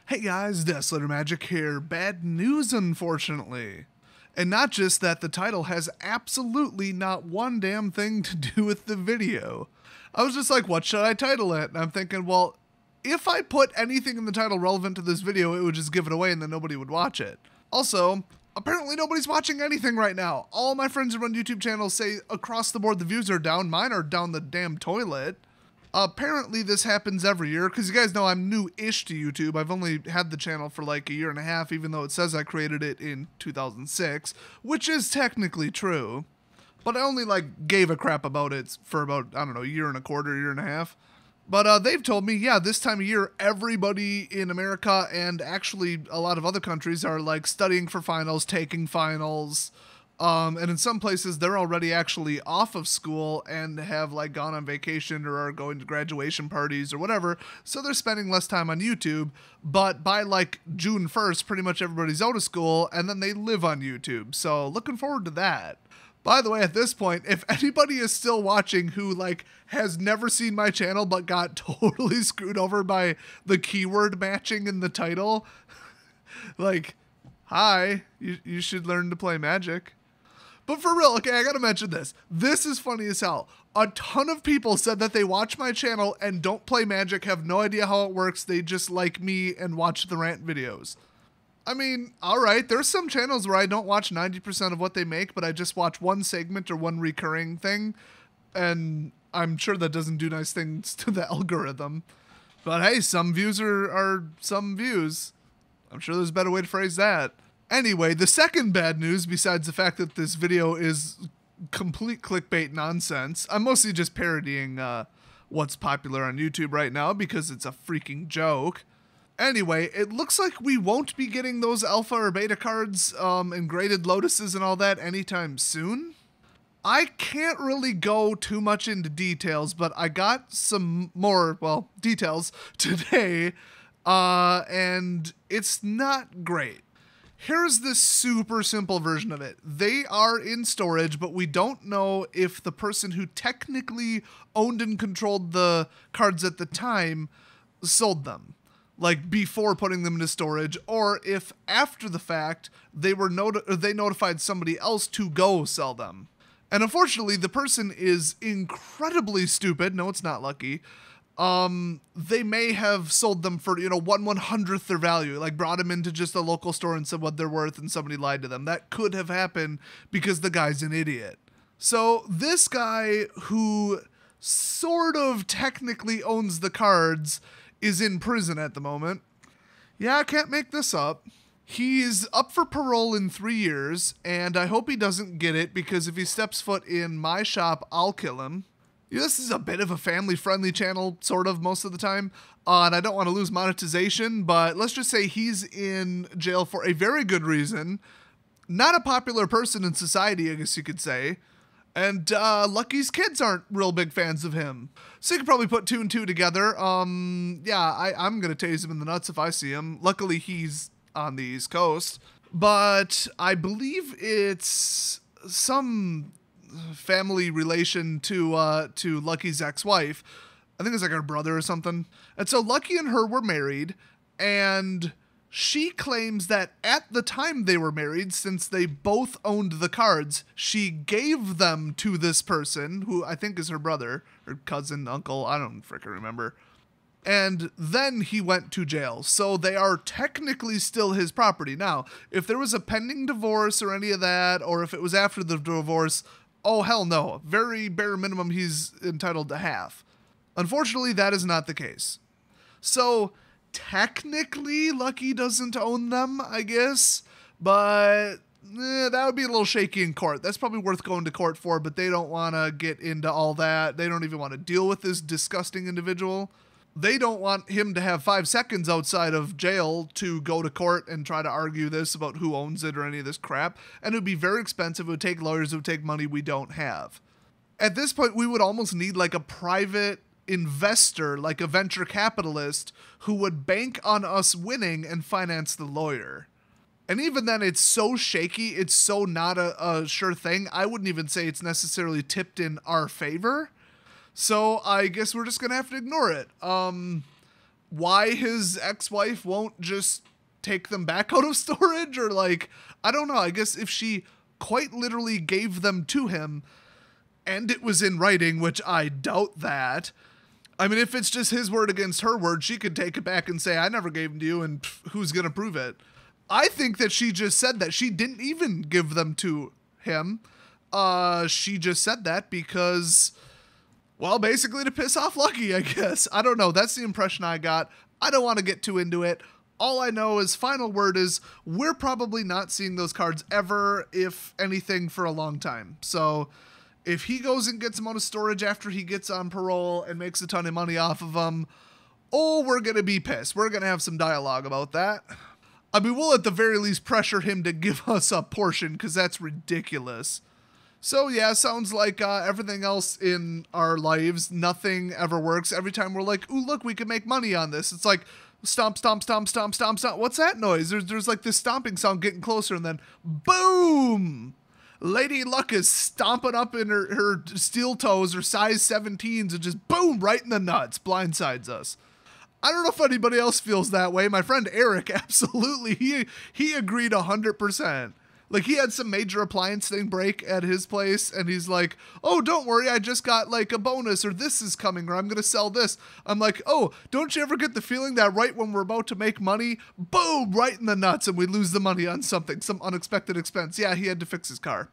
Hey guys, Desolator Magic here. Bad news, unfortunately. And not just that, the title has absolutely not one damn thing to do with the video. I was just like, what should I title it? And I'm thinking, well, if I put anything in the title relevant to this video, it would just give it away and then nobody would watch it. Also, apparently nobody's watching anything right now. All my friends who run YouTube channels say across the board the views are down. Mine are down the damn toilet. Apparently this happens every year, because you guys know I'm new-ish to YouTube. I've only had the channel for like a year and a half, even though it says I created it in 2006, which is technically true. But I only like gave a crap about it for about, I don't know, a year and a quarter, year and a half. But they've told me, yeah, this time of year, everybody in America and actually a lot of other countries are like studying for finals, taking finals. And in some places, they're already actually off of school and have like gone on vacation or are going to graduation parties or whatever. So they're spending less time on YouTube. But by like June 1st, pretty much everybody's out of school and then they live on YouTube. So looking forward to that. By the way, at this point, if anybody is still watching who like has never seen my channel but got totally screwed over by the keyword matching in the title, like, hi, you should learn to play Magic. But for real, okay, I gotta mention this. This is funny as hell. A ton of people said that they watch my channel and don't play Magic, have no idea how it works. They just like me and watch the rant videos. I mean, alright, there's some channels where I don't watch 90% of what they make, but I just watch one segment or one recurring thing. And I'm sure that doesn't do nice things to the algorithm. But hey, some views are some views. I'm sure there's a better way to phrase that. Anyway, the second bad news, besides the fact that this video is complete clickbait nonsense, I'm mostly just parodying what's popular on YouTube right now because it's a freaking joke. Anyway, it looks like we won't be getting those alpha or beta cards and graded lotuses and all that anytime soon. I can't really go too much into details, but I got some more, well, details today, and it's not great. Here's the super simple version of it. They are in storage, but we don't know if the person who technically owned and controlled the cards at the time sold them, like before putting them into storage, or if after the fact they notified somebody else to go sell them. And unfortunately, the person is incredibly stupid. No, it's not lucky. They may have sold them for, 1/100th their value, like brought them into just a local store and said what they're worth and somebody lied to them. That could have happened because the guy's an idiot. So this guy who sort of technically owns the cards is in prison at the moment. Yeah, I can't make this up. He's up for parole in 3 years, and I hope he doesn't get it because if he steps foot in my shop, I'll kill him. This is a bit of a family-friendly channel, sort of, most of the time, and I don't want to lose monetization, but let's just say he's in jail for a very good reason. Not a popular person in society, I guess you could say, and Lucky's kids aren't real big fans of him. So you could probably put 2 and 2 together. Yeah, I'm going to tase him in the nuts if I see him. Luckily, he's on the East Coast, but I believe it's some family relation to Lucky's ex-wife. I think it's like her brother or something. And so Lucky and her were married, and she claims that at the time they were married, since they both owned the cards, she gave them to this person, who I think is her brother, or cousin, uncle, I don't frickin' remember. And then he went to jail. So they are technically still his property. Now, if there was a pending divorce or any of that, or if it was after the divorce, oh, hell no. Very bare minimum, he's entitled to half. Unfortunately, that is not the case. So, technically, Lucky doesn't own them, I guess. But that would be a little shaky in court. That's probably worth going to court for, but they don't want to get into all that. They don't even want to deal with this disgusting individual. They don't want him to have 5 seconds outside of jail to go to court and try to argue this about who owns it or any of this crap. And it would be very expensive. It would take lawyers. It would take money we don't have. At this point, we would almost need like a private investor, like a venture capitalist, who would bank on us winning and finance the lawyer. And even then, it's so shaky. It's so not a sure thing. I wouldn't even say it's necessarily tipped in our favor. So I guess we're just going to have to ignore it. why his ex-wife won't just take them back out of storage, or like, I don't know. I guess if she quite literally gave them to him and it was in writing, which I doubt that. I mean, if it's just his word against her word, she could take it back and say, I never gave them to you, and who's going to prove it? I think that she just said that. She didn't even give them to him. She just said that because, well, basically to piss off Lucky, I guess. I don't know. That's the impression I got. I don't want to get too into it. All I know is final word is we're probably not seeing those cards ever, if anything, for a long time. So if he goes and gets them out of storage after he gets on parole and makes a ton of money off of them, oh, we're going to be pissed. We're going to have some dialogue about that. I mean, we'll at the very least pressure him to give us a portion because that's ridiculous. So yeah, sounds like everything else in our lives, nothing ever works. Every time we're like, ooh, look, we can make money on this. It's like, stomp, stomp, stomp, stomp, stomp, stomp. What's that noise? There's like this stomping sound getting closer, and then boom! Lady Luck is stomping up in her steel toes, her size 17s, and just boom, right in the nuts, blindsides us. I don't know if anybody else feels that way. My friend Eric, absolutely, he agreed 100%. Like, he had some major appliance thing break at his place, and he's like, oh, don't worry, I just got, like, a bonus, or this is coming, or I'm going to sell this. I'm like, oh, don't you ever get the feeling that right when we're about to make money, boom, right in the nuts, and we lose the money on something, some unexpected expense? Yeah, he had to fix his car.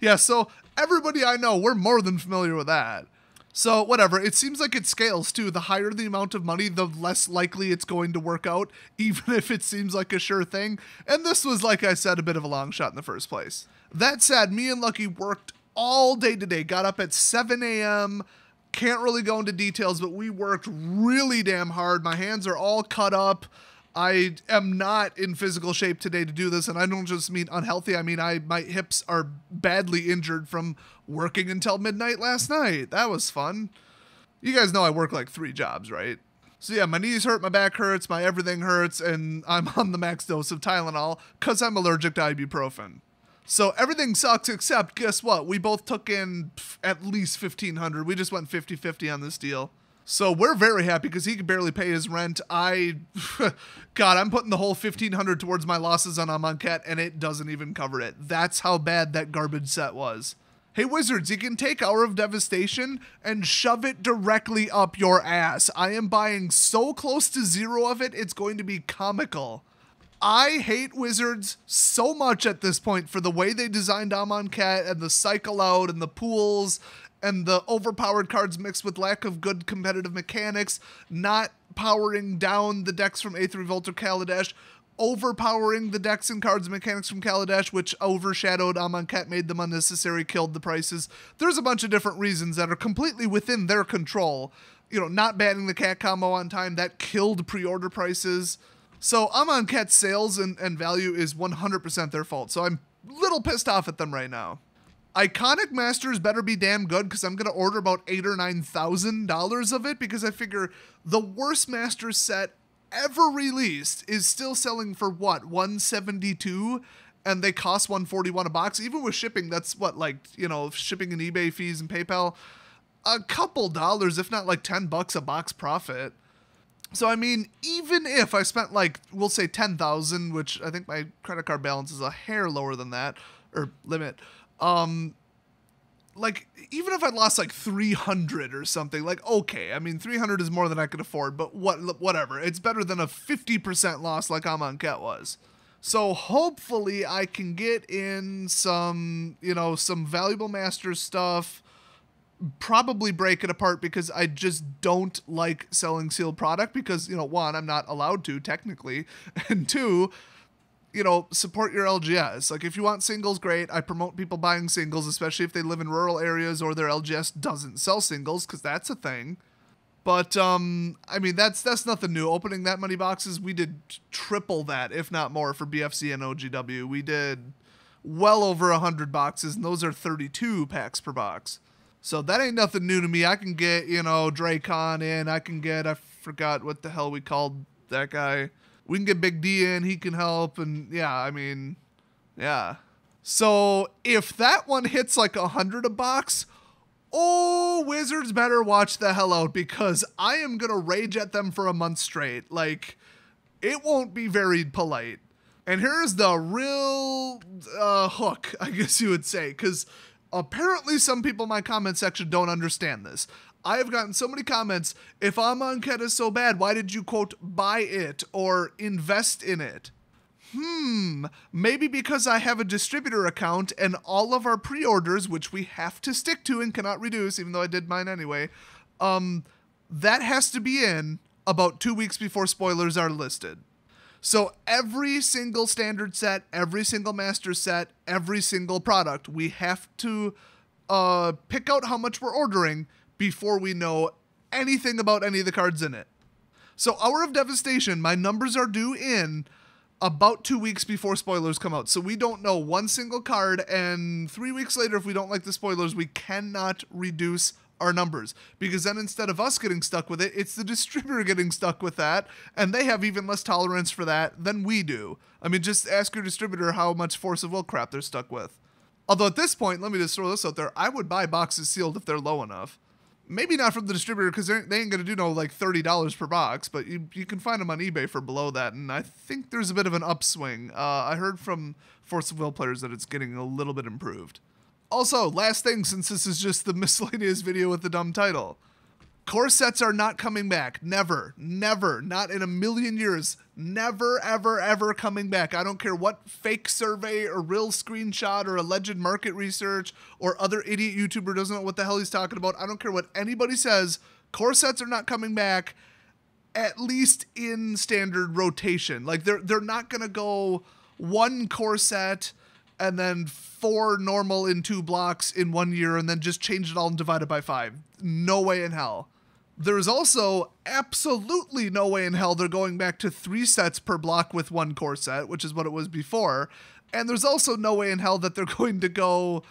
Yeah, so everybody I know, we're more than familiar with that. So whatever, it seems like it scales too. The higher the amount of money, the less likely it's going to work out, even if it seems like a sure thing. And this was, like I said, a bit of a long shot in the first place. That said, me and Lucky worked all day today, got up at 7 a.m., can't really go into details, but we worked really damn hard. My hands are all cut up. I am not in physical shape today to do this, and I don't just mean unhealthy. I mean, my hips are badly injured from working until midnight last night. That was fun. You guys know I work like 3 jobs, right? So yeah, my knees hurt, my back hurts, my everything hurts, and I'm on the max dose of Tylenol because I'm allergic to ibuprofen. So everything sucks, except guess what? We both took in at least $1,500. We just went 50-50 on this deal. So we're very happy because he could barely pay his rent. God, I'm putting the whole $1,500 towards my losses on Amonkhet, and it doesn't even cover it. That's how bad that garbage set was. Hey, Wizards, you can take Hour of Devastation and shove it directly up your ass. I am buying so close to 0 of it, it's going to be comical. I hate Wizards so much at this point for the way they designed Amonkhet and the cycle out and the pools and the overpowered cards mixed with lack of good competitive mechanics, not powering down the decks from Aether Revolt or Kaladesh, overpowering the decks and cards and mechanics from Kaladesh, which overshadowed Amonkhet, made them unnecessary, killed the prices. There's a bunch of different reasons that are completely within their control. You know, not banning the cat combo on time, that killed pre-order prices. So Amonkhet's sales and value is 100% their fault, so I'm a little pissed off at them right now. Iconic Masters better be damn good because I'm going to order about $8,000 or $9,000 of it because I figure the worst Masters set ever released is still selling for what, $172, and they cost $141 a box. Even with shipping, that's what, like, you know, shipping and eBay fees and PayPal, a couple dollars, if not like $10 a box profit. So I mean, even if I spent like, we'll say $10,000, which I think my credit card balance is a hair lower than that, or limit. Like, even if I lost like 300 or something, like, okay, I mean, 300 is more than I could afford, but whatever. It's better than a 50% loss like Amonkhet was. So hopefully I can get in some, you know, some valuable master stuff, probably break it apart because I just don't like selling sealed product because, you know, 1, I'm not allowed to technically, and 2, you know, support your LGS. Like, if you want singles, great. I promote people buying singles, especially if they live in rural areas or their LGS doesn't sell singles, because that's a thing. But, I mean, that's nothing new. Opening that many boxes, we did triple that, if not more, for BFC and OGW. We did well over 100 boxes, and those are 32 packs per box. So that ain't nothing new to me. I can get, you know, Dracon in. I can get, I forgot what the hell we called that guy. We can get Big D in, he can help, and yeah, I mean, yeah. So if that one hits like 100 a box, Oh, Wizards better watch the hell out, because I am going to rage at them for a month straight. Like, it won't be very polite. And here's the real hook, I guess you would say, because apparently some people in my comment section don't understand this. I have gotten so many comments, if Amonkhet is so bad, why did you, quote, buy it or invest in it? Maybe because I have a distributor account and all of our pre-orders, which we have to stick to and cannot reduce, even though I did mine anyway, that has to be in about 2 weeks before spoilers are listed. So every single standard set, every single master set, every single product, we have to pick out how much we're ordering before we know anything about any of the cards in it. So Hour of Devastation, my numbers are due in about 2 weeks before spoilers come out. So we don't know one single card, and 3 weeks later, if we don't like the spoilers, we cannot reduce our numbers, because then instead of us getting stuck with it, it's the distributor getting stuck with that, and they have even less tolerance for that than we do. I mean, just ask your distributor how much Force of Will crap they're stuck with. Although at this point, let me just throw this out there, I would buy boxes sealed if they're low enough. Maybe not from the distributor, because they ain't going to do no like $30 per box, but you can find them on eBay for below that, and I think there's a bit of an upswing. I heard from Force of Will players that it's getting a little bit improved. Also, last thing, since this is just the miscellaneous video with the dumb title. Core sets are not coming back. Never. Never. Not in a million years. Never, ever, ever coming back. I don't care what fake survey or real screenshot or alleged market research or other idiot YouTuber doesn't know what the hell he's talking about. I don't care what anybody says. Core sets are not coming back, at least in standard rotation. Like, they're not going to go one core set and then 4 normal in 2 blocks in 1 year and then just change it all and divide it by 5. No way in hell. There's also absolutely no way in hell they're going back to 3 sets per block with 1 core set, which is what it was before. And there's also no way in hell that they're going to go,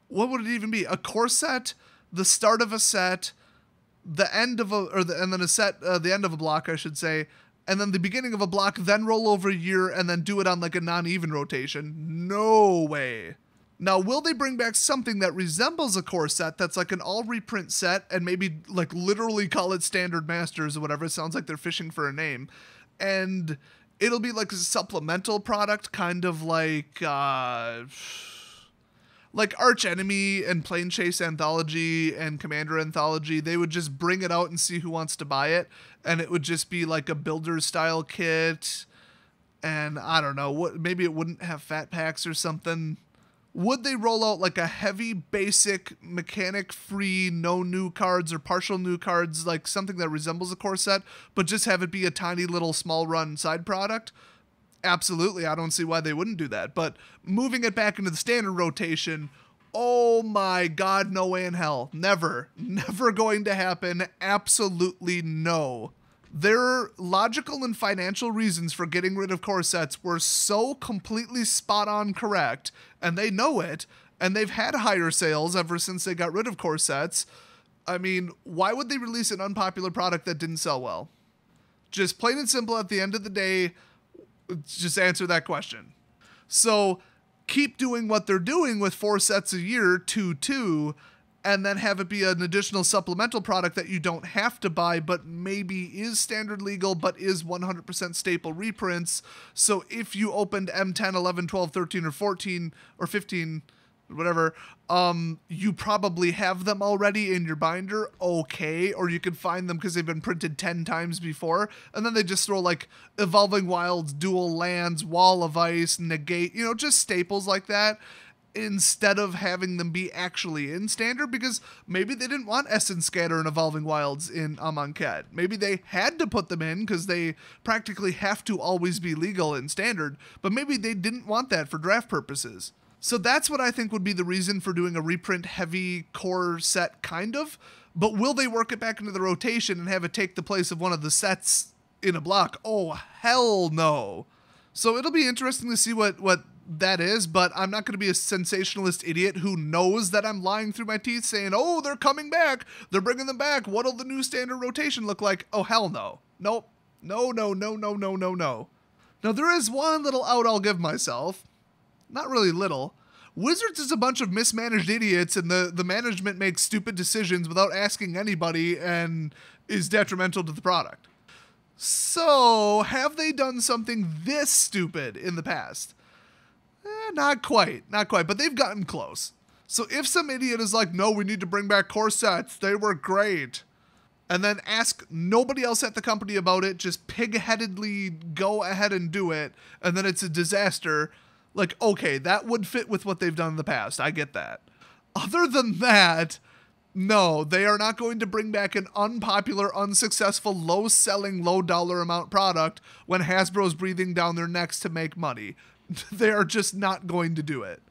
what would it even be? A core set, the start of a set, the end of and then a set, the end of a block, I should say, and then the beginning of a block, then roll over a year and then do it on like a non-even rotation. No way. Now, will they bring back something that resembles a core set that's like an all reprint set and maybe like literally call it Standard Masters or whatever? It sounds like they're fishing for a name. And it'll be like a supplemental product, kind of like Arch Enemy and Plane Chase Anthology and Commander Anthology. They would just bring it out and see who wants to buy it. And it would just be like a builder style kit. And I don't know, maybe it wouldn't have fat packs or something. Would they roll out like a heavy, basic, mechanic-free, no new cards or partial new cards, like something that resembles a core set, but just have it be a tiny little small-run side product? Absolutely, I don't see why they wouldn't do that. But moving it back into the standard rotation, oh my god, no way in hell. Never. Never going to happen. Absolutely no. Their logical and financial reasons for getting rid of core sets were so completely spot on correct, and they know it, and they've had higher sales ever since they got rid of core sets. I mean, why would they release an unpopular product that didn't sell well? Just plain and simple, at the end of the day, just answer that question. So keep doing what they're doing with 4 sets a year, 2, and then have it be an additional supplemental product that you don't have to buy, but maybe is standard legal, but is 100% staple reprints. So if you opened M10, 11, 12, 13, or 14, or 15, whatever, you probably have them already in your binder, okay, or you can find them because they've been printed 10 times before, and then they just throw like Evolving Wilds, Dual Lands, Wall of Ice, Negate, just staples like that, instead of having them be actually in standard, because maybe they didn't want Essence Scatter and Evolving Wilds in Amonkhet. Maybe they had to put them in because they practically have to always be legal in standard, but maybe they didn't want that for draft purposes. So that's what I think would be the reason for doing a reprint heavy core set, kind of. But will they work it back into the rotation and have it take the place of one of the sets in a block? Oh, hell no. So it'll be interesting to see what that is, but I'm not going to be a sensationalist idiot who knows that I'm lying through my teeth saying, oh, they're coming back, they're bringing them back, what'll the new standard rotation look like? Oh, hell no. Nope. No. Now, there is one little out I'll give myself. Not really little. Wizards is a bunch of mismanaged idiots, and the management makes stupid decisions without asking anybody and is detrimental to the product. So, have they done something this stupid in the past? Not quite, but they've gotten close. So if some idiot is like, no, we need to bring back core sets, they were great, and then ask nobody else at the company about it, just pig-headedly go ahead and do it, and then it's a disaster, like, okay, that would fit with what they've done in the past. I get that. Other than that, no, they are not going to bring back an unpopular, unsuccessful, low-selling, low-dollar amount product when Hasbro's breathing down their necks to make money. They are just not going to do it.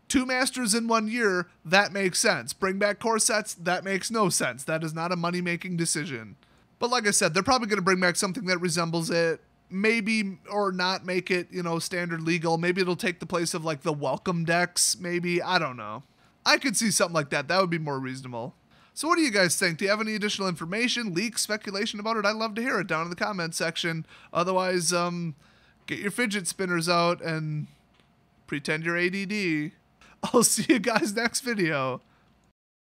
2 masters in 1 year, that makes sense. Bring back core sets, that makes no sense. That is not a money-making decision. But like I said, they're probably going to bring back something that resembles it. Maybe, or not make it, standard legal. Maybe it'll take the place of, like, the welcome decks, maybe. I don't know. I could see something like that. That would be more reasonable. So what do you guys think? Do you have any additional information, leaks, speculation about it? I'd love to hear it down in the comments section. Otherwise, get your fidget spinners out and pretend you're ADD. I'll see you guys next video.